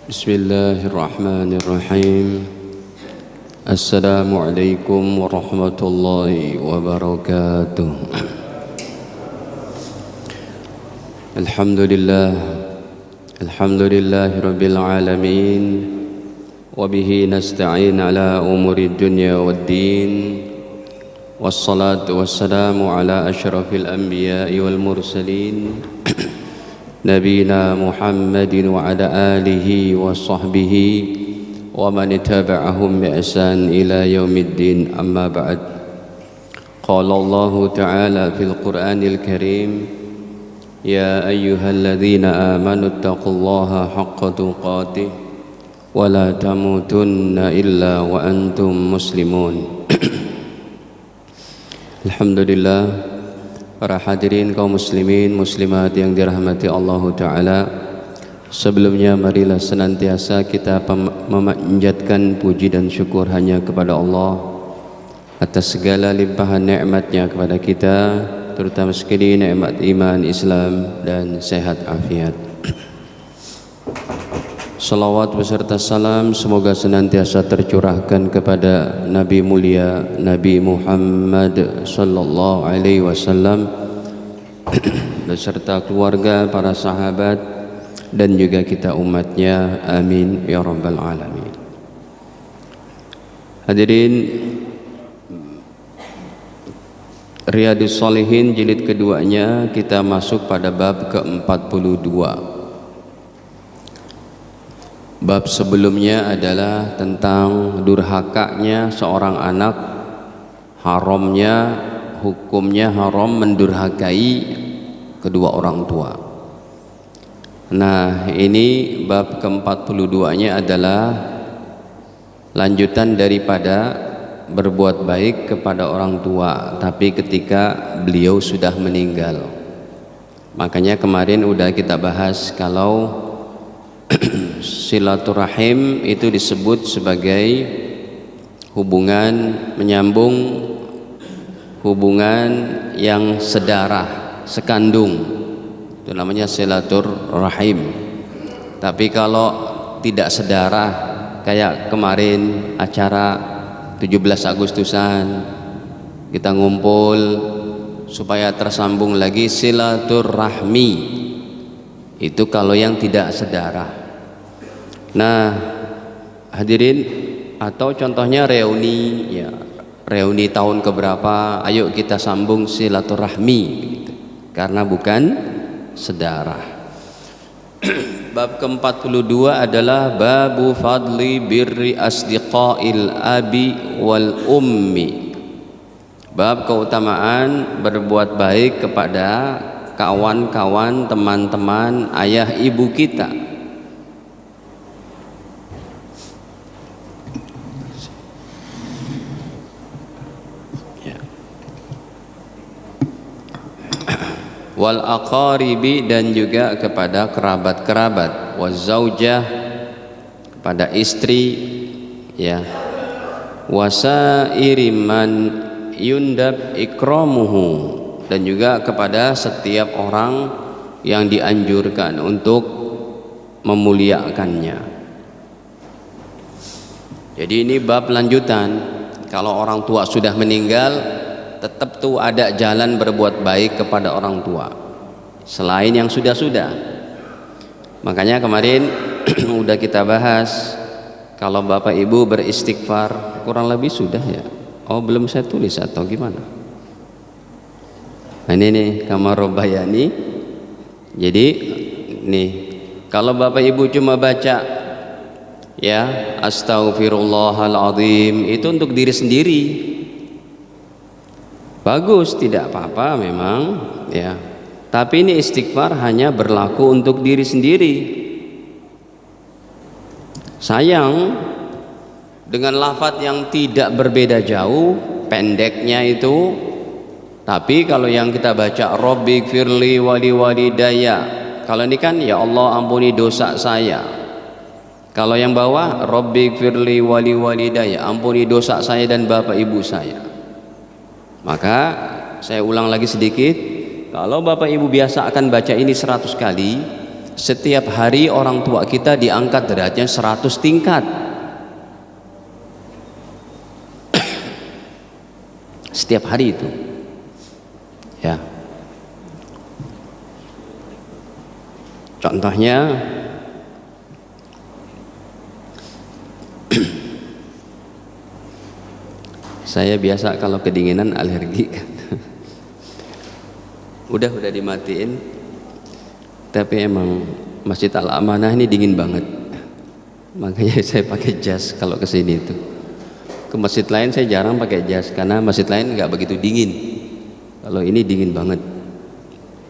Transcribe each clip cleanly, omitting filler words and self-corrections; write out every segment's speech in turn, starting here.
Bismillahirrahmanirrahim. Assalamualaikum warahmatullahi wabarakatuh. Alhamdulillahi rabbil alamin. Wabihi nasta'in ala umuri dunya waddin. Wassalatu wassalamu ala ashrafil anbiya'i wal mursalin Nabina Muhammadin wa ala alihi wa sahbihi wa man tabi'ahum bi ihsan ila yaumiddin, amma ba'd. Qala Allah ta'ala fil Qur'anil Karim, ya ayyuhalladzina amanu taqullaha haqqa tuqatih wa la tamutunna illa wa antum muslimun. Alhamdulillah, para hadirin kaum muslimin muslimat yang dirahmati Allah Ta'ala, sebelumnya marilah senantiasa kita memanjatkan puji dan syukur hanya kepada Allah atas segala limpahan nikmatnya kepada kita, terutama sekali nikmat iman, Islam dan sehat afiat. Salawat beserta salam semoga senantiasa tercurahkan kepada Nabi mulia Nabi Muhammad sallallahu alaihi wasallam beserta keluarga, para sahabat dan juga kita umatnya, amin ya rabbal alamin. Hadirin, Riyadhus Shalihin jilid keduanya, kita masuk pada bab ke-42. Bab sebelumnya adalah tentang durhakanya seorang anak, haramnya, hukumnya haram mendurhakai kedua orang tua. Nah, ini bab ke-42-nya adalah lanjutan daripada berbuat baik kepada orang tua tapi ketika beliau sudah meninggal. Makanya kemarin udah kita bahas kalau silaturahim itu disebut sebagai hubungan menyambung, hubungan yang sedarah, sekandung, itu namanya silaturahim. Tapi kalau tidak sedarah, kayak kemarin acara 17 Agustusan kita ngumpul supaya tersambung lagi silaturahmi, itu kalau yang tidak sedarah. Nah, hadirin, atau contohnya reuni, ya, reuni tahun keberapa, ayo kita sambung silaturahmi gitu, karena bukan sedarah. Bab ke-42 adalah babu fadli birri asdiqail abi wal ummi. Bab keutamaan berbuat baik kepada kawan-kawan, teman-teman, ayah ibu kita. Wal aqaribi, dan juga kepada kerabat-kerabat, wazaujah, kepada istri, ya, wasairi man yundab ikramuhu, dan juga kepada setiap orang yang dianjurkan untuk memuliakannya. Jadi ini bab lanjutan. Kalau orang tua sudah meninggal, tetap tuh ada jalan berbuat baik kepada orang tua selain yang sudah-sudah. Makanya kemarin udah kita bahas, kalau bapak ibu beristighfar kurang lebih sudah ya. Oh, belum saya tulis atau gimana? Nah, ini nih kamar robayani. Jadi nih, kalau bapak ibu cuma baca ya astaghfirullahaladzim, itu untuk diri sendiri. Bagus, tidak apa-apa memang ya. Tapi ini istighfar hanya berlaku untuk diri sendiri. Sayang, dengan lafadz yang tidak berbeda jauh, pendeknya itu. Tapi kalau yang kita baca Rabbi gfirli wali walidayya, kalau ini kan ya Allah ampuni dosa saya. Kalau yang bawah Rabbi gfirli wali walidayya, ampuni dosa saya dan bapak ibu saya. Maka saya ulang lagi sedikit, kalau bapak ibu biasa akan baca ini 100 kali, setiap hari orang tua kita diangkat derajatnya 100 tingkat. Setiap hari itu. Ya. Contohnya saya biasa kalau kedinginan alergi kan. udah dimatiin, tapi emang Masjid Al Amanah ini dingin banget, makanya saya pakai jas kalau ke sini itu. Ke masjid lain saya jarang pakai jas karena masjid lain nggak begitu dingin. Kalau ini dingin banget.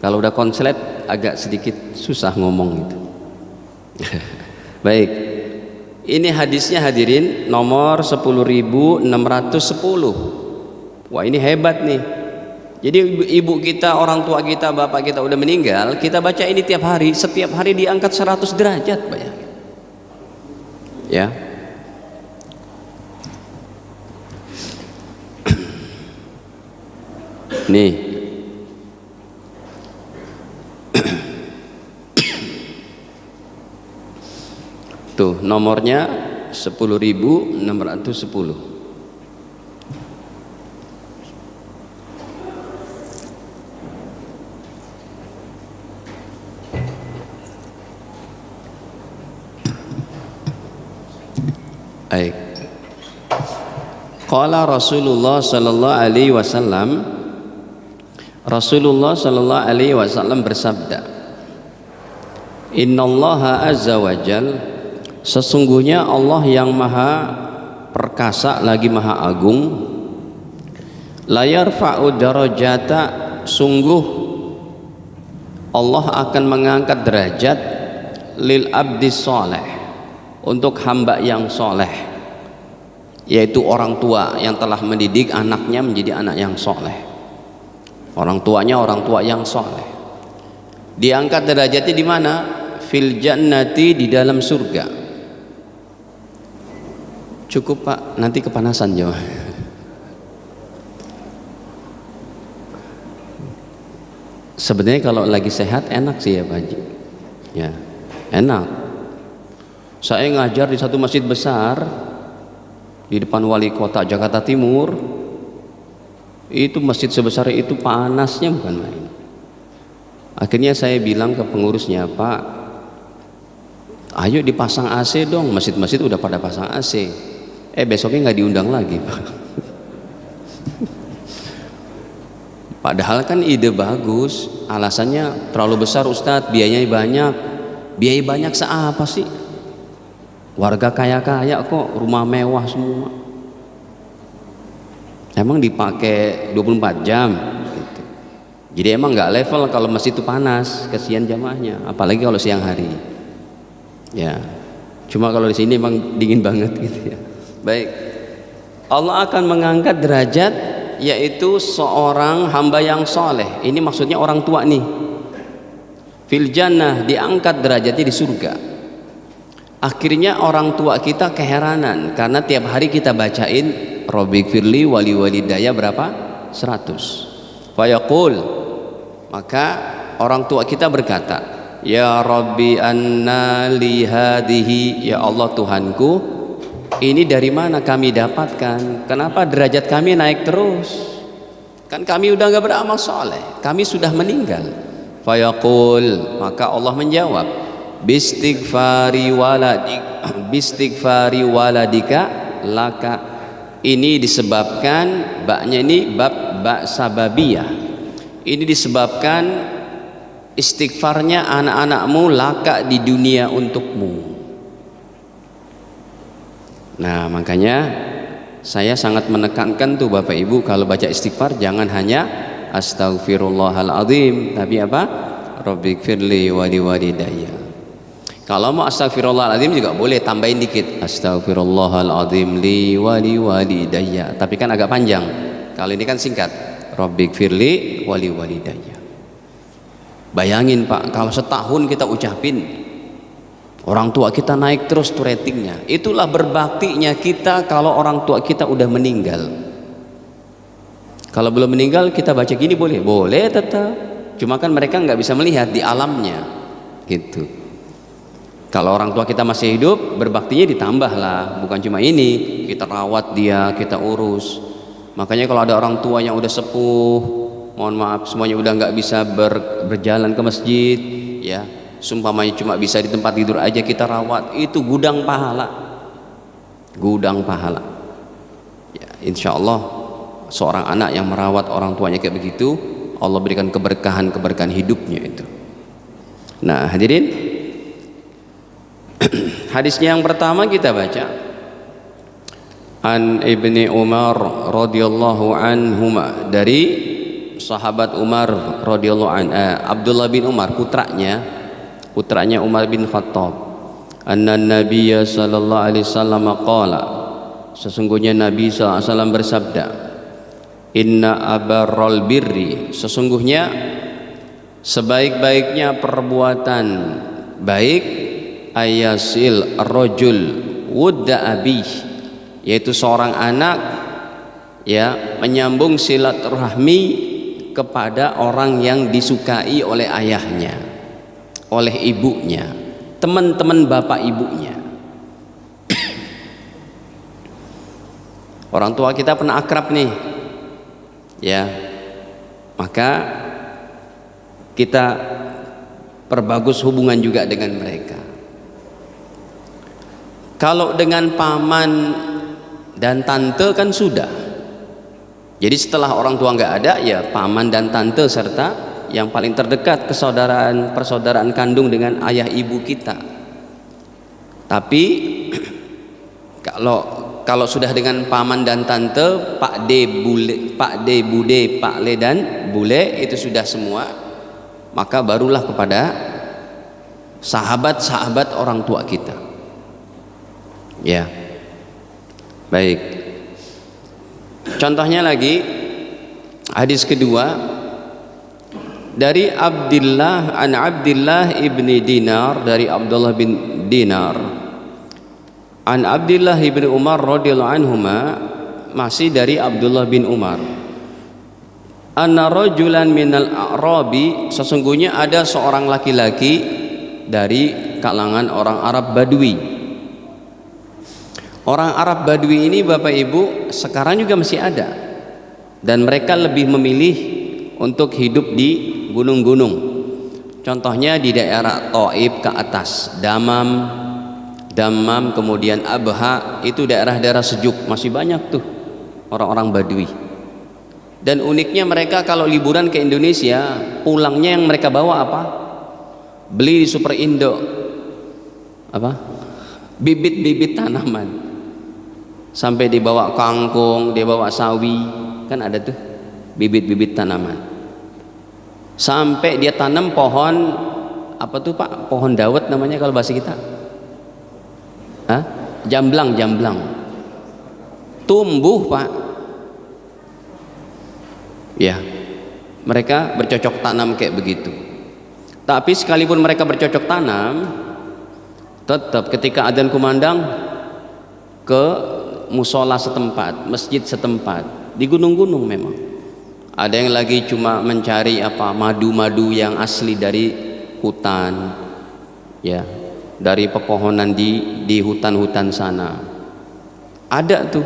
Kalau udah konslet agak sedikit susah ngomong gitu. Baik, ini hadisnya hadirin nomor 10.610. Wah, ini hebat nih. Jadi ibu kita, orang tua kita, bapak kita udah meninggal, kita baca ini tiap hari, setiap hari diangkat 100 derajat, bayangin. Ya. Nih. Tuh, nomornya 10.610. Baik. Qala Rasulullah sallallahu alaihi wasallam, Rasulullah sallallahu alaihi wasallam bersabda, Innallaha azza wajal, sesungguhnya Allah yang maha perkasa lagi maha agung, la yarfa'u darajata, sungguh Allah akan mengangkat derajat lil abdi soleh, untuk hamba yang soleh, yaitu orang tua yang telah mendidik anaknya menjadi anak yang soleh. Orang tuanya orang tua yang soleh. Diangkat derajatnya di mana? Fil jannati, di dalam surga. Cukup Pak, nanti kepanasan jauh. Sebenarnya kalau lagi sehat enak sih ya Pak Haji. Ya, enak. Saya ngajar di satu masjid besar di depan wali kota Jakarta Timur. Itu masjid sebesar itu panasnya bukan main. Akhirnya saya bilang ke pengurusnya, Pak, ayo dipasang AC dong, masjid-masjid udah pada pasang AC. Besoknya nggak diundang lagi, Pak. Padahal kan ide bagus, alasannya terlalu besar Ustadz, biayanya banyak. Biaya banyak seapa sih? Warga kaya-kaya kok, rumah mewah semua. Emang dipakai 24 jam gitu. Jadi emang nggak level kalau masjid itu panas, kasihan jamaahnya, apalagi kalau siang hari. Ya, cuma kalau di sini emang dingin banget gitu ya. Baik, Allah akan mengangkat derajat, yaitu seorang hamba yang soleh. Ini maksudnya orang tua nih. Fil jannah, diangkat derajatnya di surga. Akhirnya orang tua kita keheranan karena tiap hari kita bacain Rabbik firli wali walidaya berapa? 100. Fayaqul, maka orang tua kita berkata, Ya Rabbi anna li hadhihi, ya Allah Tuhanku, ini dari mana kami dapatkan? Kenapa derajat kami naik terus? Kan kami udah gak beramal soleh, kami sudah meninggal. Fayaqul, maka Allah menjawab, bistighfari waladika laka. Ini disebabkan, baknya ini bak sababiyah, ini disebabkan istighfarnya anak-anakmu laka di dunia untukmu. Nah makanya saya sangat menekankan tuh Bapak Ibu, kalau baca istighfar jangan hanya astaghfirullahaladzim, tapi apa? Rabbighfirli wali walidayya. Kalau mau astagfirullahaladzim juga boleh tambahin dikit, astagfirullahaladzim li wali walidayya, tapi kan agak panjang. Kalau ini kan singkat, Rabbighfirli wali walidayya. Bayangin Pak, kalau setahun kita ucapin, orang tua kita naik terus tuh ratingnya. Itulah berbaktinya kita kalau orang tua kita udah meninggal. Kalau belum meninggal kita baca gini boleh? Boleh tetap, cuma kan mereka nggak bisa melihat di alamnya. gitu. Kalau orang tua kita masih hidup, berbaktinya ditambahlah, bukan cuma ini, kita rawat dia, kita urus. Makanya kalau ada orang tua yang udah sepuh, mohon maaf semuanya udah nggak bisa berjalan ke masjid, ya, sumpamanya cuma bisa di tempat tidur aja kita rawat, itu gudang pahala, gudang pahala. Ya, insya Allah seorang anak yang merawat orang tuanya kayak begitu, Allah berikan keberkahan hidupnya itu. Nah hadirin, hadisnya yang pertama kita baca, an Ibni Umar radhiyallahu anhuma, dari sahabat Umar radhiyallahu Abdullah bin Umar, putranya Umar bin Khattab, anna Nabiyya sallallahu alaihi wasallam qala, sesungguhnya Nabi sallallahu alaihi wasallam bersabda, inna abarral birri, sesungguhnya sebaik-baiknya perbuatan baik, ayasil rajul wudda abih, yaitu seorang anak ya menyambung silaturahmi kepada orang yang disukai oleh ayahnya, oleh ibunya, teman-teman bapak ibunya. Orang tua kita pernah akrab nih ya, maka kita perbagus hubungan juga dengan mereka. Kalau dengan paman dan tante kan sudah, jadi setelah orang tua nggak ada, ya paman dan tante serta yang paling terdekat persaudaraan kandung dengan ayah ibu kita. Tapi kalau sudah dengan paman dan tante, Pak D, Bude, Pak Le dan Bule, itu sudah semua, maka barulah kepada sahabat-sahabat orang tua kita. Ya, baik. Contohnya lagi, hadis kedua dari Abdullah ibni Dinar, dari Abdullah bin Dinar, an Abdullah ibni Umar radhiyallahu anhuma, masih dari Abdullah bin Umar, anna rajulan minal a'rabi, sesungguhnya ada seorang laki-laki dari kalangan orang Arab Badui. Orang Arab Badui ini Bapak Ibu sekarang juga masih ada, dan mereka lebih memilih untuk hidup di gunung-gunung. Contohnya di daerah Thaif ke atas, Damam, kemudian Abha, itu daerah-daerah sejuk, masih banyak tuh orang-orang Badui. Dan uniknya mereka kalau liburan ke Indonesia, pulangnya yang mereka bawa apa? Beli di Super Indo apa? Bibit-bibit tanaman. Sampai dibawa kangkung, dibawa sawi, kan ada tuh bibit-bibit tanaman. Sampai dia tanam pohon apa tuh Pak? Pohon dawet namanya kalau bahasa kita. Hah? Jamblang. Tumbuh Pak. Ya, mereka bercocok tanam kayak begitu. Tapi sekalipun mereka bercocok tanam, tetap ketika adzan kumandang ke musola setempat, masjid setempat, di gunung-gunung memang ada yang lagi cuma mencari apa, madu-madu yang asli dari hutan, ya, dari pepohonan di hutan-hutan sana. Ada tuh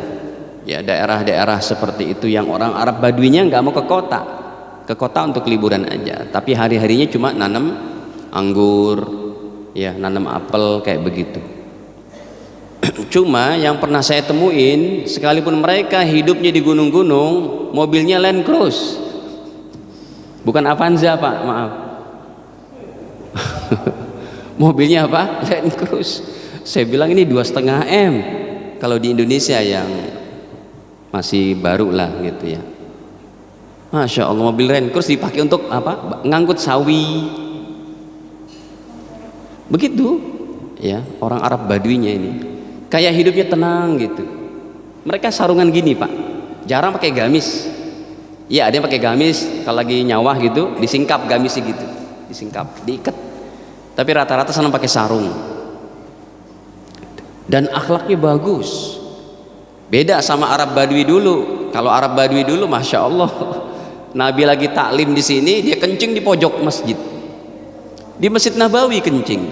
ya daerah-daerah seperti itu yang orang Arab Baduinya nggak mau ke kota untuk liburan aja, tapi hari-harinya cuma nanam anggur, ya, nanam apel kayak begitu. Cuma yang pernah saya temuin, sekalipun mereka hidupnya di gunung-gunung, mobilnya Land Cruise, bukan Avanza Pak, maaf. Mobilnya apa? Land Cruise. Saya bilang ini 2,5 M kalau di Indonesia yang masih baru lah gitu ya. Masya Allah, mobil Land Cruise dipakai untuk apa? Ngangkut sawi. Begitu ya orang Arab Baduinya ini. Kayak hidupnya tenang gitu. Mereka sarungan gini Pak, jarang pakai gamis. Ya ada yang pakai gamis kalau lagi nyawah gitu, disingkap gamisnya gitu, disingkap, diikat. Tapi rata-rata sana pakai sarung. Dan akhlaknya bagus. Beda sama Arab Badui dulu. Kalau Arab Badui dulu, masya Allah, Nabi lagi taklim di sini, dia kencing di pojok masjid. Di Masjid Nabawi kencing.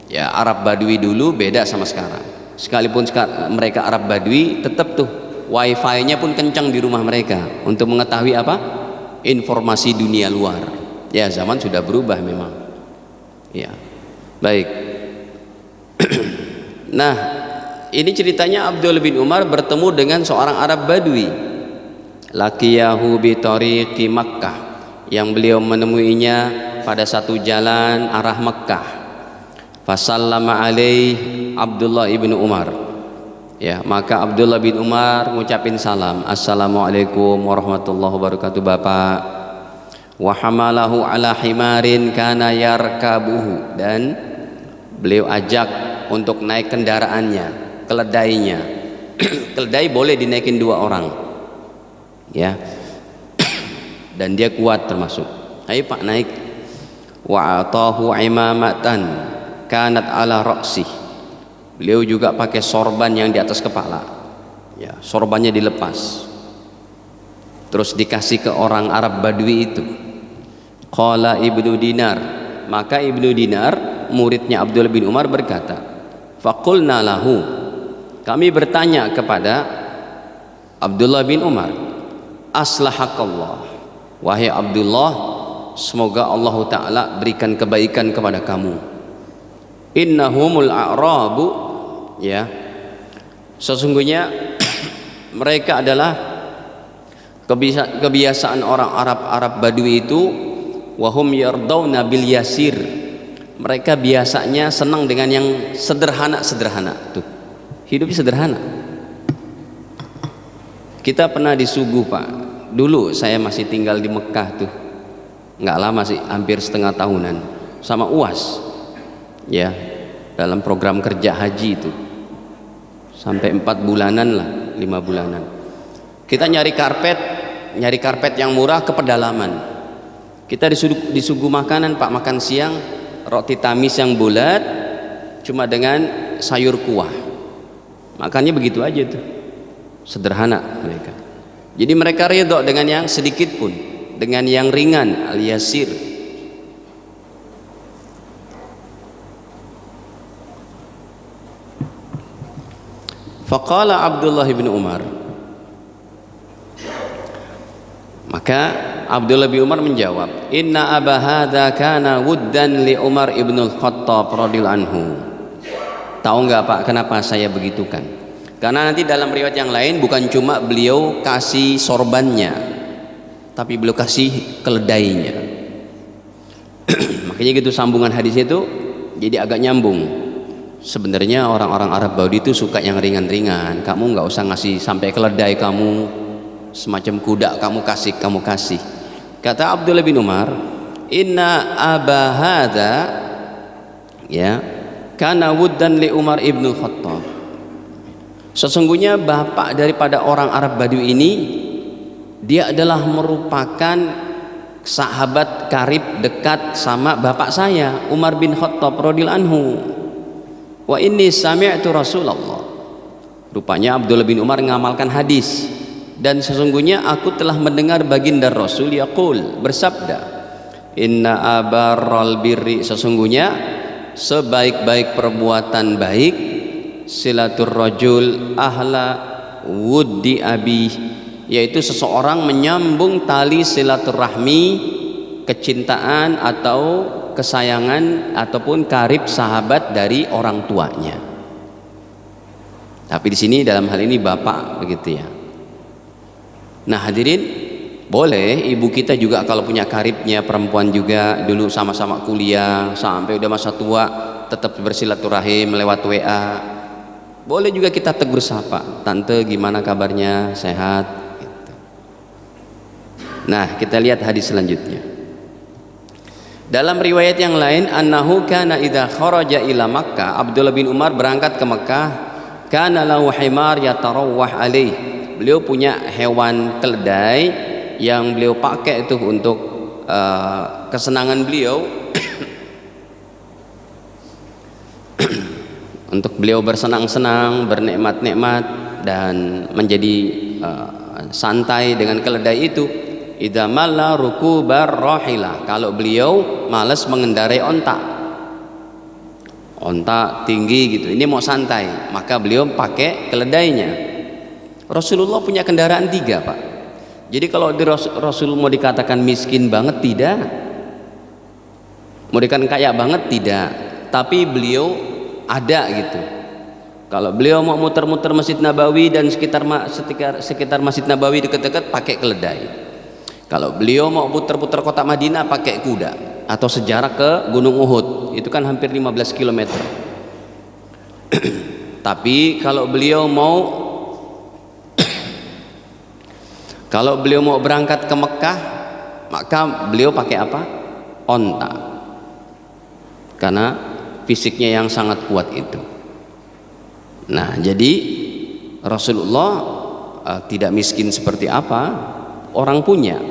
Ya, Arab Badui dulu beda sama sekarang. Sekalipun mereka Arab Badui, tetap tuh wifi-nya pun kencang di rumah mereka untuk mengetahui apa? Informasi dunia luar. Ya, zaman sudah berubah memang. Ya. Baik. Nah, ini ceritanya Abdullah bin Umar bertemu dengan seorang Arab Badui. Laqiyahu bi tariqi Makkah, yang beliau menemuinya pada satu jalan arah Makkah. Fasallama alaih Abdullah bin Umar. Ya, maka Abdullah bin Umar ngucapin salam, assalamualaikum warahmatullahi wabarakatuh Bapak. Wa hamalahu ala himarin kana yarkabuhu, dan beliau ajak untuk naik kendaraannya, keledainya. Keledai boleh dinaikin 2 orang, ya, dan dia kuat termasuk. Ayo Pak, naik. Wa atahu imamatan kanat ala ra'sih. Beliau juga pakai sorban yang di atas kepala, ya, sorbannya dilepas, terus dikasih ke orang Arab Badui itu. Qala Ibnu Dinar, maka Ibnu Dinar muridnya Abdullah bin Umar berkata, faqulna lahu, kami bertanya kepada Abdullah bin Umar, aslahakallah, wahai Abdullah, semoga Allah Ta'ala berikan kebaikan kepada kamu. Innahumul a'rabu, ya, sesungguhnya mereka adalah kebiasaan orang Arab Badui itu, wahum yardawna bil yasir, mereka biasanya senang dengan yang sederhana tuh, hidup sederhana. Kita pernah disuguh Pak, dulu saya masih tinggal di Mekah tuh, nggak lama sih, hampir setengah tahunan, sama UAS, ya, dalam program kerja haji itu sampai 4 bulanan lah, 5 bulanan. Kita nyari karpet yang murah ke pedalaman. Kita disuguh makanan Pak, makan siang roti tamis yang bulat cuma dengan sayur kuah, makannya begitu aja tuh, sederhana mereka. Jadi mereka ridho dengan yang sedikit pun, dengan yang ringan, al-yasir. Faqala Abdullah bin Umar, maka Abdullah bin Umar menjawab, inna aba hadza kana wuddan li Umar ibn al-Khattab radhiyallahu anhu. Tahu nggak Pak kenapa saya begitukan? Karena nanti dalam riwayat yang lain bukan cuma beliau kasih sorbannya, tapi beliau kasih keledainya. Makanya gitu sambungan hadis itu jadi agak nyambung. Sebenarnya orang-orang Arab Badui itu suka yang ringan-ringan. Kamu nggak usah ngasih sampai keledai, kamu semacam kuda kamu kasih. Kata Abdullah bin Umar, inna aba hadza, ya, kana wuddan li Umar ibn Khattab. Sesungguhnya bapak daripada orang Arab Badui ini, dia adalah merupakan sahabat karib dekat sama bapak saya Umar bin Khattab radhiyallahu anhu. Wa inni sami'tu Rasulullah. Rupanya Abdullah bin Umar mengamalkan hadis, dan sesungguhnya aku telah mendengar baginda Rasul yaqul, bersabda, inna abarral birri, sesungguhnya sebaik-baik perbuatan baik, silatur rajul ahla wuddi abi, yaitu seseorang menyambung tali silaturahmi, kecintaan atau kesayangan ataupun karib sahabat dari orang tuanya. Tapi di sini dalam hal ini bapak, begitu ya. Nah hadirin, boleh ibu kita juga kalau punya karibnya perempuan juga, dulu sama-sama kuliah sampai udah masa tua tetap bersilaturahim lewat WA, boleh juga kita tegur sapa, tante gimana kabarnya, sehat gitu. Nah kita lihat hadis selanjutnya. Dalam riwayat yang lain, annahu kana idza kharaja ila Makkah, Abdullah bin Umar berangkat ke Mekah, kana lahu himar yatarawwah alaih, beliau punya hewan keledai yang beliau pakai itu untuk kesenangan beliau untuk beliau bersenang-senang, bernikmat-nikmat dan menjadi santai dengan keledai itu. idza malla rukubar rahilah, kalau beliau malas mengendarai onta tinggi gitu, ini mau santai, maka beliau pakai keledainya. Rasulullah punya kendaraan 3, Pak. Jadi kalau Rasul mau dikatakan miskin banget tidak, mau dikatakan kaya banget tidak, tapi beliau ada gitu. Kalau beliau mau muter-muter Masjid Nabawi dan sekitar Masjid Nabawi dekat-dekat pakai keledai. Kalau beliau mau putar-putar kota Madinah pakai kuda, atau sejarah ke Gunung Uhud, itu kan hampir 15 km. Tapi kalau beliau mau berangkat ke Mekah, maka beliau pakai apa? Onta, karena fisiknya yang sangat kuat itu. Nah, jadi Rasulullah tidak miskin seperti apa, orang punya.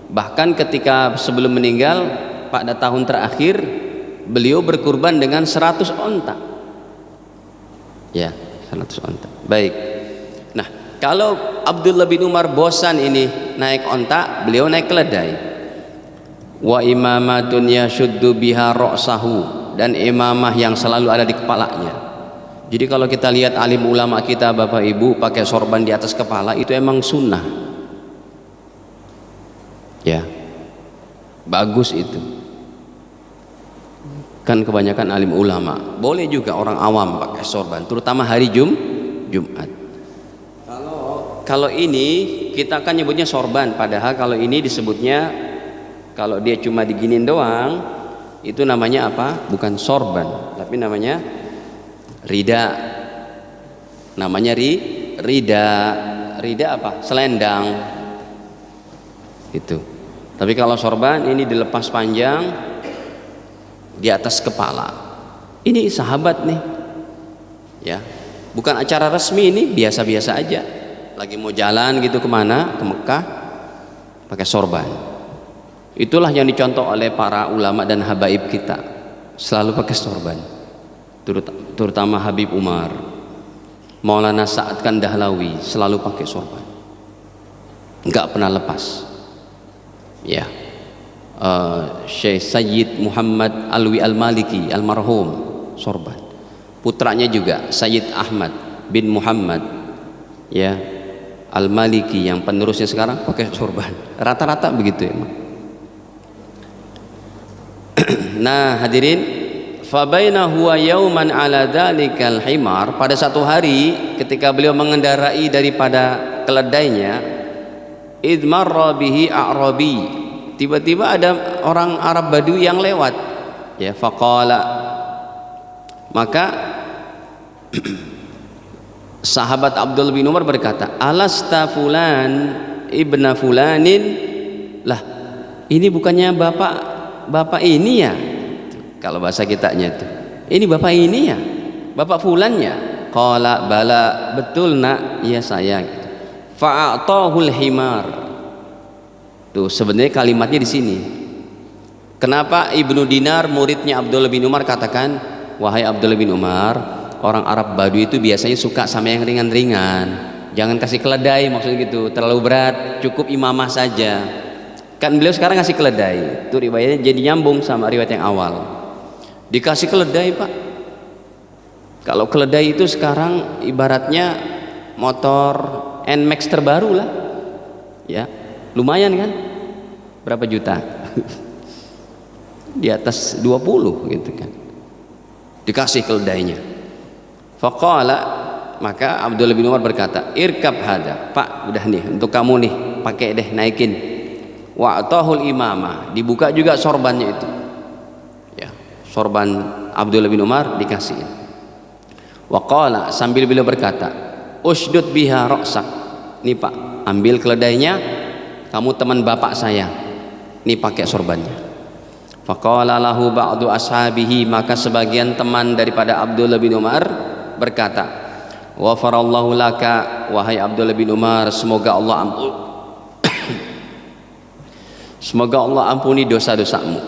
Bahkan ketika sebelum meninggal pada tahun terakhir, beliau berkurban dengan 100 onta. Ya, 100 onta. Baik. Nah, kalau Abdullah bin Umar bosan ini naik onta, beliau naik keledai. Wa imamatun yashuddu biha ra'sahu, dan imamah yang selalu ada di kepalanya. Jadi kalau kita lihat alim ulama kita, Bapak Ibu, pakai sorban di atas kepala, itu emang sunnah. Ya, bagus itu. Kan kebanyakan alim ulama. Boleh juga orang awam pakai sorban, terutama hari Jumat. Kalau ini kita kan nyebutnya sorban, padahal kalau ini disebutnya, kalau dia cuma diginin doang, itu namanya apa? Bukan sorban, tapi namanya rida. Namanya rida. Rida apa? Selendang. Itu. Tapi kalau sorban ini dilepas panjang di atas kepala. Ini sahabat nih. Ya. Bukan acara resmi, ini biasa-biasa aja. Lagi mau jalan gitu kemana? Ke Mekah, pakai sorban. Itulah yang dicontoh oleh para ulama dan habaib kita, selalu pakai sorban. Terutama Habib Umar, Maulana Sa'ad Kandahlawi selalu pakai sorban, nggak pernah lepas. Ya, Syekh Sayyid Muhammad Alwi Al-Maliki almarhum sorban. Putranya juga Sayyid Ahmad bin Muhammad, ya, Al-Maliki yang penerusnya sekarang pakai sorban. Rata-rata begitu emang. Nah, hadirin, fabaina huwa yauman ala dzalikal himar, pada satu hari ketika beliau mengendarai daripada keledainya, idmarra bihi a'rabi, tiba-tiba ada orang Arab Badui yang lewat, ya, faqala, maka sahabat Abdul bin Umar berkata, alasta fulan ibna fulanin, lah ini bukannya bapak ini ya, kalau bahasa kitanya itu, ini bapak ini ya, bapak fulannya. Qala bala, betul nak, iya saya. Fa'atahul himar. Tuh sebenarnya kalimatnya di sini. Kenapa Ibnu Dinar muridnya Abdullah bin Umar katakan, wahai Abdullah bin Umar, orang Arab Badui itu biasanya suka sama yang ringan-ringan, jangan kasih keledai, maksudnya gitu, terlalu berat, cukup imamah saja. Kan beliau sekarang ngasih keledai, itu riwayatnya jadi nyambung sama riwayat yang awal. Dikasih keledai, Pak. Kalau keledai itu sekarang ibaratnya motor NMAX terbaru lah, ya, lumayan kan, berapa juta? Di atas 20 gitu kan, dikasih keledainya. Faqala, maka Abdullah bin Umar berkata, irkab hada, Pak, udah nih untuk kamu nih, pakai deh, naikin. Wa atahul imamah, dibuka juga sorbannya itu, ya, sorban Abdullah bin Umar dikasih. Wa qala, sambil beliau berkata, usdud biha ra'sak, nih Pak, ambil keledainya, kamu teman bapak saya, nih pakai sorbannya. Faqala lahu ba'du ashabihi, maka sebagian teman daripada Abdullah bin Umar berkata, ghafarallahu laka, wahai Abdullah bin Umar, semoga Allah ampuni dosa-dosamu.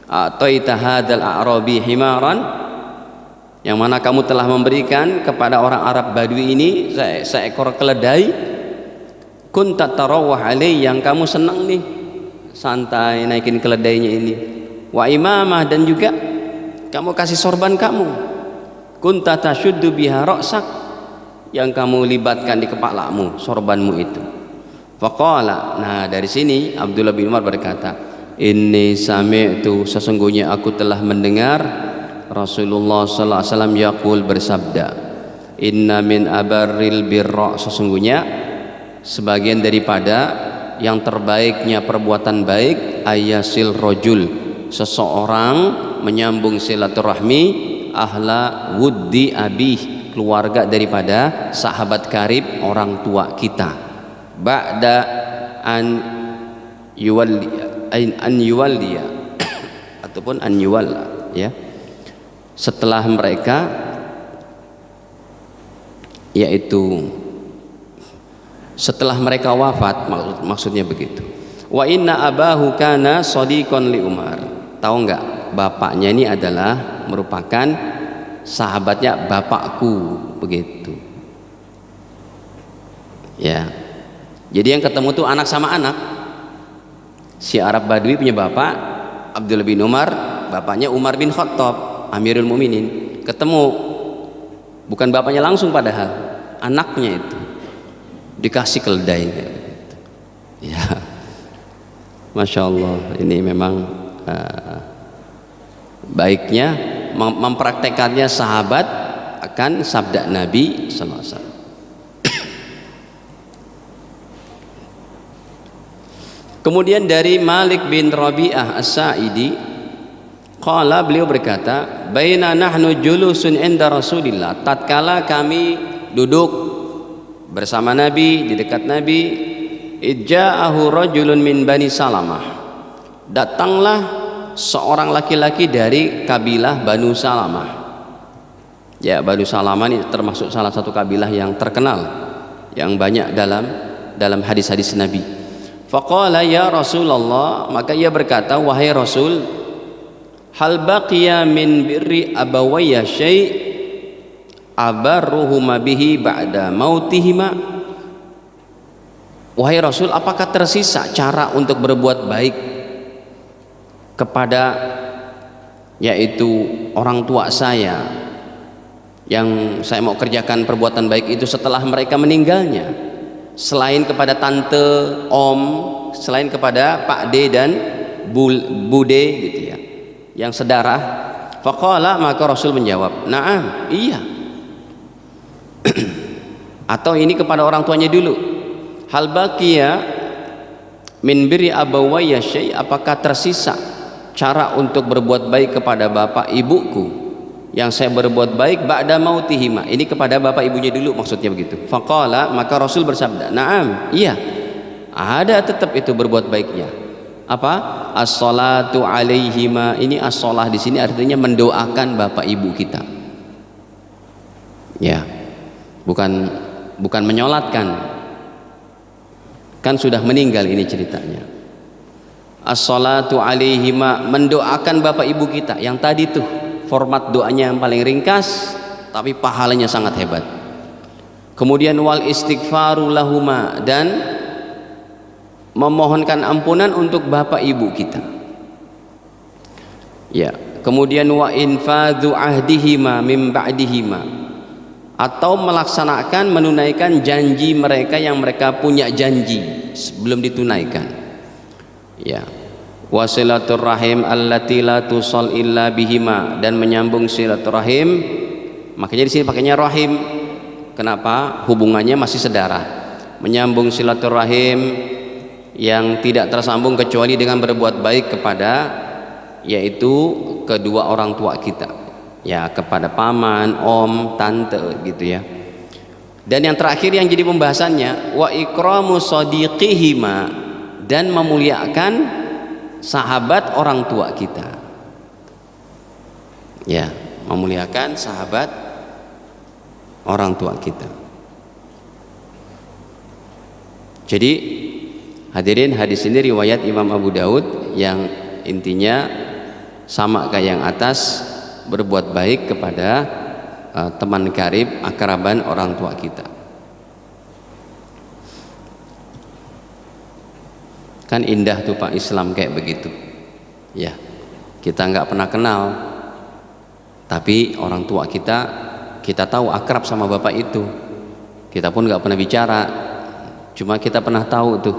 Ataita hadzal a'rabi himaran, yang mana kamu telah memberikan kepada orang Arab Badui ini seekor keledai. kunta tarawah alaih, yang kamu senang nih santai naikin keledainya ini, wa imamah, dan juga kamu kasih sorban kamu, kunta tasyuddu biha ra'sak, yang kamu libatkan di kepalamu sorbanmu itu. Faqala, nah dari sini Abdullah bin Umar berkata, inni sami'tu, sesungguhnya aku telah mendengar Rasulullah sallallahu alaihi wasallam yaqul, bersabda, inna min abarril birra, sesungguhnya sebagian daripada yang terbaiknya perbuatan baik, ayasil rojul, seseorang menyambung silaturahmi, ahla wuddi abih, keluarga daripada sahabat karib orang tua kita, ba'da an yuwalliya ataupun an yuwalla, ya, setelah mereka, yaitu setelah mereka wafat, maksudnya begitu. Wa inna abahu kana shadiqan li Umar, tahu enggak, bapaknya ini adalah merupakan sahabatnya bapakku, begitu ya. Jadi yang ketemu tuh anak sama anak. Si Arab Badui punya bapak Abdullah bin Umar, bapaknya Umar bin Khattab Amirul Mukminin. Ketemu, bukan bapaknya langsung, padahal anaknya itu dikasih keledai, ya. Masya Allah, ini memang baiknya mempraktekannya sahabat akan sabda Nabi sallallahu alaihi wasallam. Kemudian dari Malik bin Rabi'ah As-Sa'idi, qala, beliau berkata, baina nahnu julusun inda Rasulillah, tatkala kami duduk bersama Nabi, di dekat Nabi, ija'ahu rajulun min Bani Salamah, datanglah seorang laki-laki dari kabilah Banu Salamah. Ya, Banu Salamah ini termasuk salah satu kabilah yang terkenal, yang banyak dalam hadis-hadis Nabi. Faqala ya Rasulullah, maka ia berkata, wahai Rasul, hal baqiya min birri abawayya syai' abarruhuma bihi ba'da mautihima. Wahai Rasul, apakah tersisa cara untuk berbuat baik kepada, yaitu orang tua saya, yang saya mau kerjakan perbuatan baik itu setelah mereka meninggalnya, selain kepada tante, om, selain kepada Pak D dan Bude, gitu ya, yang sedarah. Faqala, maka Rasul menjawab, na'am, iya. Atau ini kepada orang tuanya dulu. Hal baqiya min birri abawayya syai', apakah tersisa cara untuk berbuat baik kepada bapak ibuku yang saya berbuat baik ba'da mautihima, ini kepada bapak ibunya dulu, maksudnya begitu. Faqala, maka Rasul bersabda, na'am, iya, ada tetap itu berbuat baiknya. Apa? As-salatu alaihima, ini as-salah di sini artinya mendoakan bapak ibu kita, ya, bukan menyolatkan, kan sudah meninggal ini ceritanya. As-salatu alaihima, mendoakan bapak ibu kita, yang tadi tuh format doanya yang paling ringkas tapi pahalanya sangat hebat. Kemudian wal istighfaru lahuma, dan memohonkan ampunan untuk bapak ibu kita, ya. Kemudian wa infadhu ahdihima mim ba'dihima, atau melaksanakan, menunaikan janji mereka yang mereka punya janji sebelum ditunaikan, ya. Wasilaturrahim allati la tusal illa bihima, dan menyambung silaturahim, makanya di sini pakainya rahim. Kenapa? Hubungannya masih sedarah. Menyambung silaturahim yang tidak tersambung kecuali dengan berbuat baik kepada, yaitu kedua orang tua kita, ya, kepada paman, om, tante, gitu ya. Dan yang terakhir yang jadi pembahasannya, wa ikramu sadiqihima, dan memuliakan sahabat orang tua kita, ya, memuliakan sahabat orang tua kita. Jadi hadirin, hadis ini riwayat Imam Abu Daud, yang intinya sama kayak yang atas, berbuat baik kepada teman karib, akraban orang tua kita. Kan indah tuh Pak Islam kayak begitu. Ya, kita nggak pernah kenal, tapi orang tua kita tahu akrab sama bapak itu. Kita pun nggak pernah bicara, cuma kita pernah tahu tuh,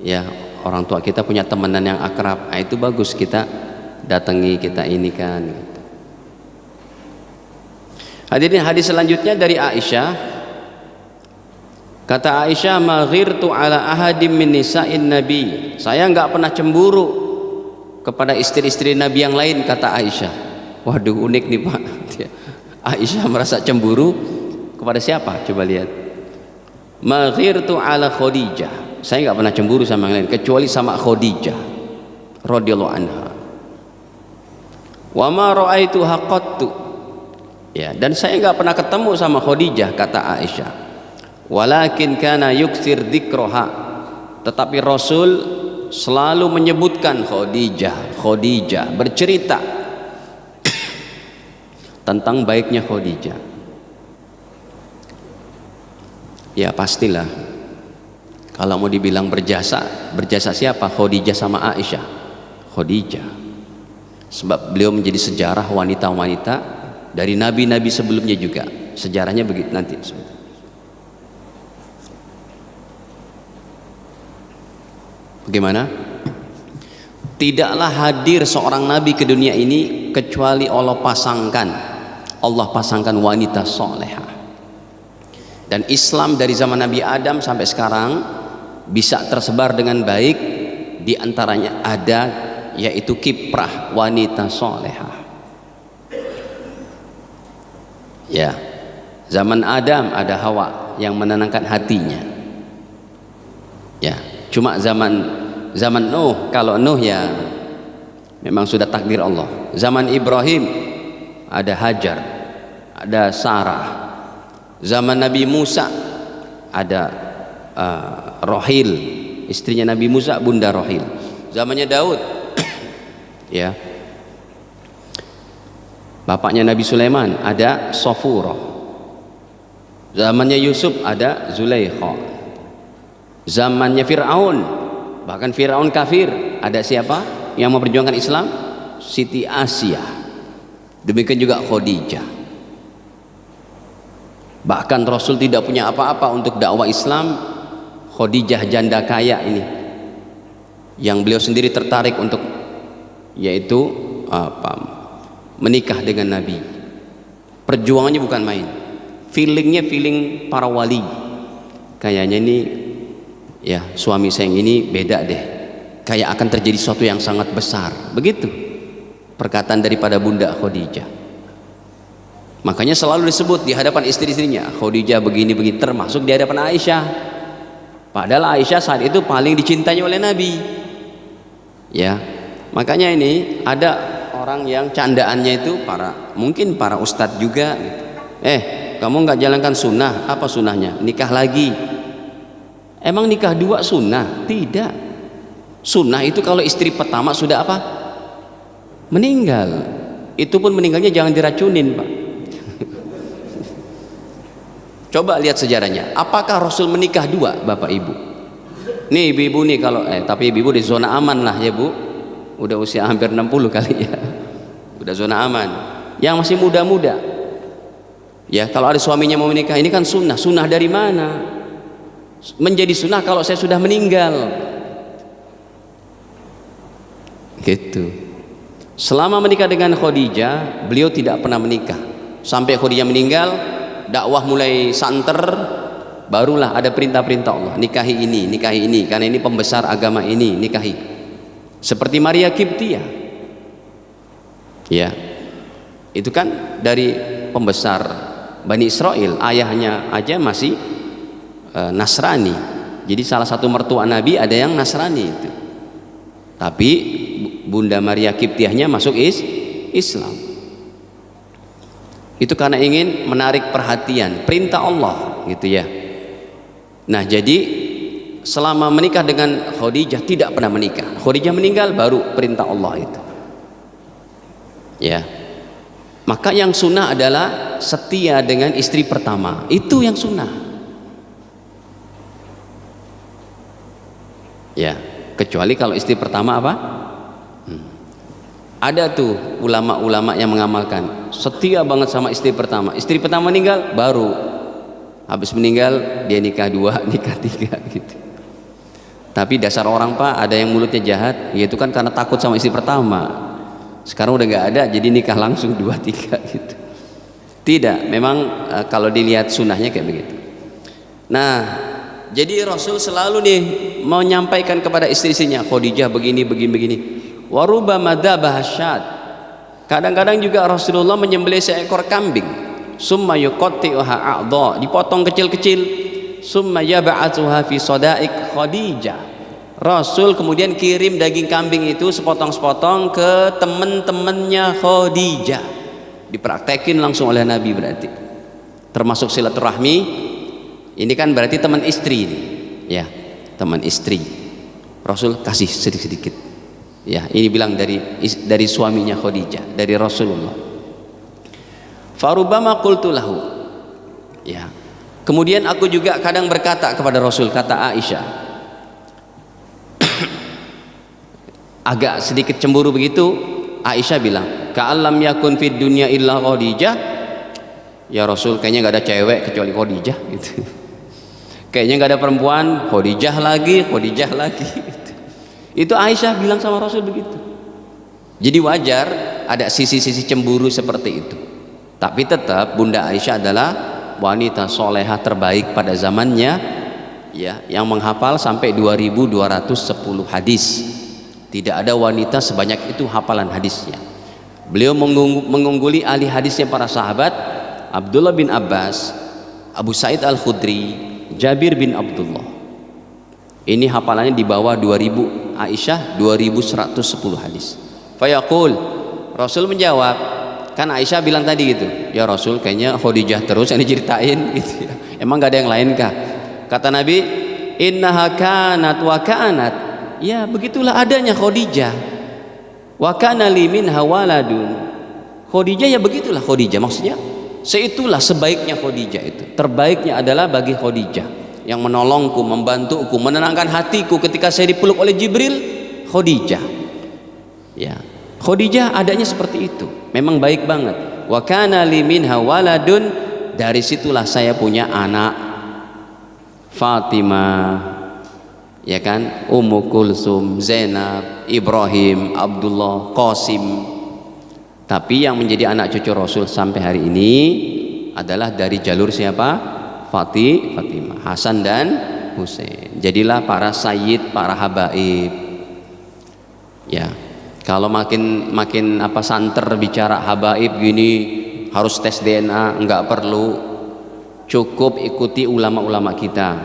ya orang tua kita punya temenan yang akrab. Nah, itu bagus, kita datangi, kita ini kan. Hadirin, hadis selanjutnya dari Aisyah. Kata Aisyah, ma ghirtu ala ahadim min nisa'in nabi. Saya enggak pernah cemburu kepada istri-istri Nabi yang lain, kata Aisyah. Waduh, unik nih Pak. Aisyah merasa cemburu kepada siapa? Coba lihat. Ma ghirtu ala Khadijah. Saya enggak pernah cemburu sama yang lain kecuali sama Khadijah radhiyallahu anha. Wa ma ra'aituha qattu. Ya, dan saya enggak pernah ketemu sama Khadijah, kata Aisyah. Walakin kana yuksir dzikroha, tetapi Rasul selalu menyebutkan Khadijah, bercerita tentang baiknya Khadijah. Ya pastilah, kalau mau dibilang berjasa siapa? Khadijah sama Aisyah. Khadijah, sebab beliau menjadi sejarah wanita-wanita dari nabi-nabi sebelumnya juga. Sejarahnya begitu nanti. Bagaimana? Tidaklah hadir seorang nabi ke dunia ini kecuali Allah pasangkan wanita solehah. Dan Islam dari zaman Nabi Adam sampai sekarang bisa tersebar dengan baik. Di antaranya ada yaitu kiprah wanita solehah. Ya, zaman Adam ada Hawa yang menenangkan hatinya. Ya, cuma zaman Nuh, kalau Nuh ya memang sudah takdir Allah. Zaman Ibrahim ada Hajar, ada Sarah. Zaman Nabi Musa ada Rohil, istrinya Nabi Musa, Bunda Rohil. Zamannya Daud ya, bapaknya Nabi Sulaiman ada Sofurah. Zamannya Yusuf ada Zulaikha. Zamannya Fir'aun, bahkan Fir'aun kafir, ada siapa yang memperjuangkan Islam? Siti Asia. Demikian juga Khadijah. Bahkan Rasul tidak punya apa-apa untuk dakwah Islam. Khadijah janda kaya ini yang beliau sendiri tertarik untuk yaitu menikah dengan Nabi. Perjuangannya bukan main. Feelingnya feeling para wali. Kayaknya ini ya suami saya yang ini beda deh, kayak akan terjadi sesuatu yang sangat besar. Begitu perkataan daripada Bunda Khadijah. Makanya selalu disebut di hadapan istri-istrinya, Khadijah begini-begini, termasuk di hadapan Aisyah. Padahal Aisyah saat itu paling dicintai oleh Nabi. Ya, makanya ini ada orang yang candaannya itu mungkin para ustadz juga. Kamu nggak jalankan sunnah, apa sunnahnya? Nikah lagi. Emang nikah dua sunnah? Tidak. Sunnah itu kalau istri pertama sudah apa? Meninggal. Itu pun meninggalnya jangan diracunin, Pak. Coba lihat sejarahnya. Apakah Rasul menikah dua, Bapak Ibu? Nih ibu-ibu nih kalau tapi ibu-ibu di zona aman lah ya Bu. Udah usia hampir 60 kali ya. Udah zona aman. Yang masih muda-muda. Ya, kalau ada suaminya mau menikah, ini kan sunnah. Sunnah dari mana? Menjadi sunnah kalau saya sudah meninggal. Gitu. Selama menikah dengan Khadijah, beliau tidak pernah menikah. Sampai Khadijah meninggal, dakwah mulai santer, barulah ada perintah-perintah Allah, nikahi ini, karena ini pembesar agama ini, nikahi. Seperti Maria Kiptiah. Ya. Itu kan dari pembesar Bani Israel, ayahnya aja masih Nasrani. Jadi salah satu mertua Nabi ada yang Nasrani itu. Tapi Bunda Maria Kiptiahnya masuk Islam. Itu karena ingin menarik perhatian, perintah Allah gitu ya. Nah, jadi selama menikah dengan Khadijah tidak pernah menikah. Khadijah meninggal baru perintah Allah itu. Ya. Maka yang sunnah adalah setia dengan istri pertama. Itu yang sunnah. Ya. kecuali kalau istri pertama apa? Ada tuh ulama-ulama yang mengamalkan setia banget sama istri pertama. Istri pertama meninggal, baru habis meninggal dia nikah 2, nikah 3 gitu. Tapi dasar orang Pak, ada yang mulutnya jahat, yaitu kan karena takut sama istri pertama. Sekarang udah nggak ada, jadi nikah langsung 2, 3 gitu. Tidak, memang kalau dilihat sunnahnya kayak begitu. Nah, jadi Rasul selalu nih menyampaikan kepada istri-istrinya, Khadijah begini. Warubama dzabah syad. Kadang-kadang juga Rasulullah menyembelih seekor kambing. Summa yuqatti'uha a'dha, dipotong kecil-kecil. Summa yab'atsuha fi sadaik Khadijah. Rasul kemudian kirim daging kambing itu sepotong-sepotong ke teman-temannya Khadijah. Dipraktekin langsung oleh Nabi berarti. Termasuk silaturahmi. Ini kan berarti teman istri ini. Ya, teman istri. Rasul kasih sedikit-sedikit. Ya, ini bilang dari suaminya Khadijah, dari Rasulullah. Farubama qultu lahu. Ya. Kemudian aku juga kadang berkata kepada Rasul, kata Aisyah. Agak sedikit cemburu begitu, Aisyah bilang, "Ka'allam yakun fid dunya illa Khadijah." Ya Rasul, kayaknya enggak ada cewek kecuali Khadijah gitu. Kayaknya enggak ada perempuan, Khadijah lagi gitu. Itu Aisyah bilang sama Rasul begitu. Jadi wajar ada sisi-sisi cemburu seperti itu. Tapi tetap Bunda Aisyah adalah wanita solehah terbaik pada zamannya, ya, yang menghafal sampai 2210 hadis. Tidak ada wanita sebanyak itu hafalan hadisnya. Beliau mengungguli ahli hadisnya para sahabat, Abdullah bin Abbas, Abu Sa'id Al-Khudri, Jabir bin Abdullah. Ini hafalannya di bawah 2000, Aisyah 2110 hadis. Fayaqul, Rasul menjawab, kan Aisyah bilang tadi gitu, ya Rasul kayaknya Khadijah terus yang diceritain gitu ya. Emang gak ada yang lain kah? Kata Nabi, innaha kanat wa kanat. Ya begitulah adanya Khadijah. Wa kana li minha waladun. Khadijah ya begitulah Khadijah, maksudnya seitulah sebaiknya Khadijah itu. Terbaiknya adalah bagi Khadijah yang menolongku, membantuku, menenangkan hatiku ketika saya dipeluk oleh Jibril, Khadijah. Ya, Khadijah adanya seperti itu. Memang baik banget. Wa kana li minha waladun, dari situlah saya punya anak. Fatimah, ya kan? Ummu Kulsum, Zainab, Ibrahim, Abdullah, Qasim. Tapi yang menjadi anak cucu Rasul sampai hari ini adalah dari jalur siapa? Fatimah, Hasan dan Husain. Jadilah para sayyid, para habaib. Ya, kalau makin santer bicara habaib gini harus tes DNA, enggak perlu. Cukup ikuti ulama-ulama kita.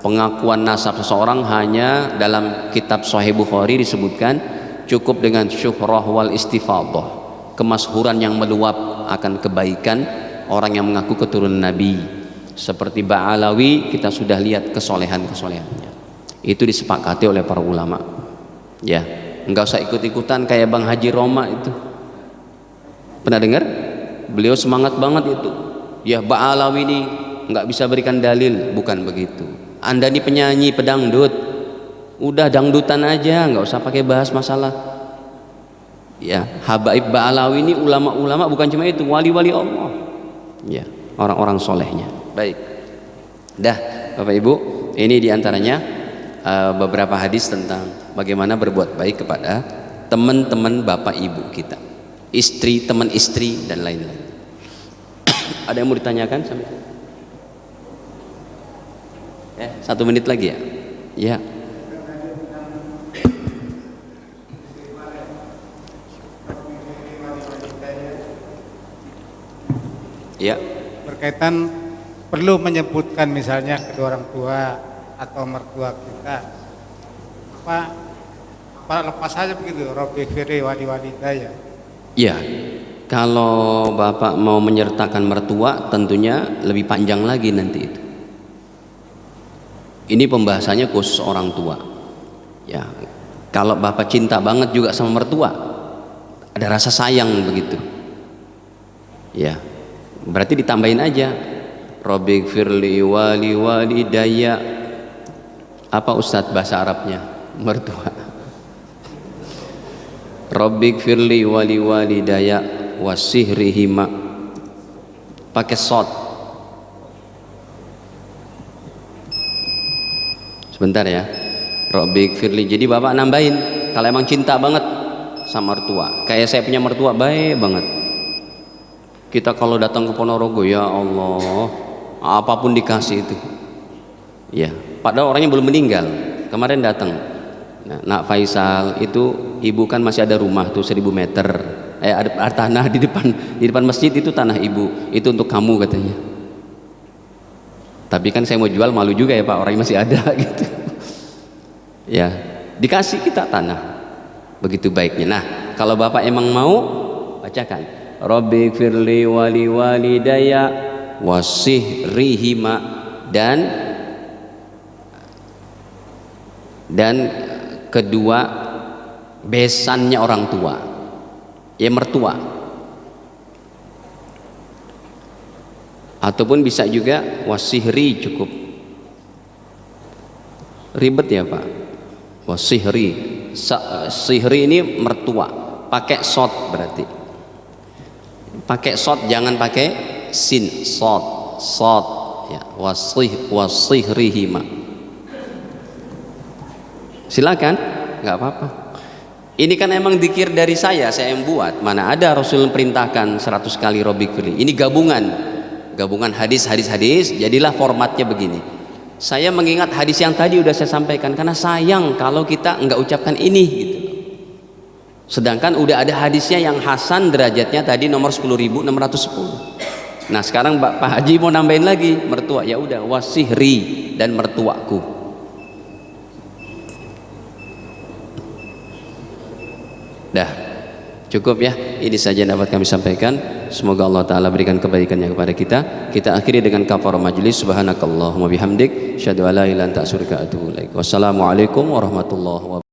Pengakuan nasab seseorang hanya dalam kitab Sahih Bukhari disebutkan cukup dengan syuhrah wal istifadah, kemasyhuran yang meluap akan kebaikan orang yang mengaku keturunan Nabi. Seperti Ba'alawi kita sudah lihat kesolehannya. Itu disepakati oleh para ulama. Ya, enggak usah ikut-ikutan kayak Bang Haji Roma itu. Pernah dengar? Beliau semangat banget itu. Ya, Ba'alawi ini enggak bisa berikan dalil, bukan begitu. Anda ini penyanyi pedangdut, udah dangdutan aja, enggak usah pakai bahas masalah. Ya, habaib Ba'alawi ini ulama-ulama bukan cuma itu, wali-wali Allah. Ya, orang-orang solehnya. Baik, dah Bapak Ibu, ini diantaranya beberapa hadis tentang bagaimana berbuat baik kepada teman-teman Bapak Ibu kita, istri, teman istri dan lain-lain. Ada yang mau ditanyakan sampai? 1 menit lagi ya? Ya. Ya. Berkaitan perlu menyebutkan misalnya kedua orang tua atau mertua kita, apa lepas saja begitu, Rabbi firli wali walidayya. Ya, kalau Bapak mau menyertakan mertua tentunya lebih panjang lagi nanti itu. Ini pembahasannya khusus orang tua. Ya, kalau Bapak cinta banget juga sama mertua, ada rasa sayang begitu. Ya, berarti ditambahin aja Rabbi firli wali walidayya. Apa Ustadz bahasa Arabnya? mertua. Rabbik firli wali walidaya wasihrihima, pakai sod. Sebentar ya. Rabbik firli, jadi bapak nambahin kalau emang cinta banget sama mertua. Kayak saya punya mertua baik banget, kita kalau datang ke Ponorogo ya Allah apapun dikasih itu ya, padahal orangnya belum meninggal, kemarin datang. Nah, Nak Faisal itu ibu kan masih ada rumah tuh 1000 meter, ada tanah di depan masjid, itu tanah ibu, itu untuk kamu katanya. Tapi kan saya mau jual malu juga ya Pak, orangnya masih ada gitu ya, dikasih kita tanah, begitu baiknya. Nah kalau bapak emang mau, bacakan Rabbik firli wali walidaya wasihrihima, dan kedua besannya orang tua, ya mertua, ataupun bisa juga wasihri, cukup ribet ya Pak, wasihri, sihri ini mertua, pakai sod berarti, pakai sod, jangan pakai sin, sod ya, wasihrihima. Silakan, nggak apa-apa. Ini kan emang zikir dari saya yang buat. Mana ada Rasul perintahkan 100 kali Rabbik firli. Ini gabungan hadis, jadilah formatnya begini. Saya mengingat hadis yang tadi udah saya sampaikan, karena sayang kalau kita nggak ucapkan ini gitu. Sedangkan udah ada hadisnya yang hasan derajatnya tadi nomor 10.610. Nah sekarang Pak Haji mau nambahin lagi mertua, ya udah wasihri dan mertuaku. Dah cukup ya, ini saja yang dapat kami sampaikan. Semoga Allah Ta'ala berikan kebaikannya kepada kita. Kita akhiri dengan kafarah majlis. Subhanakallahumma bihamdik, syahadu ala ilaha illa anta astaghfiruka wa atubu ilaik. Wassalamualaikum warahmatullahi wabarakatuh.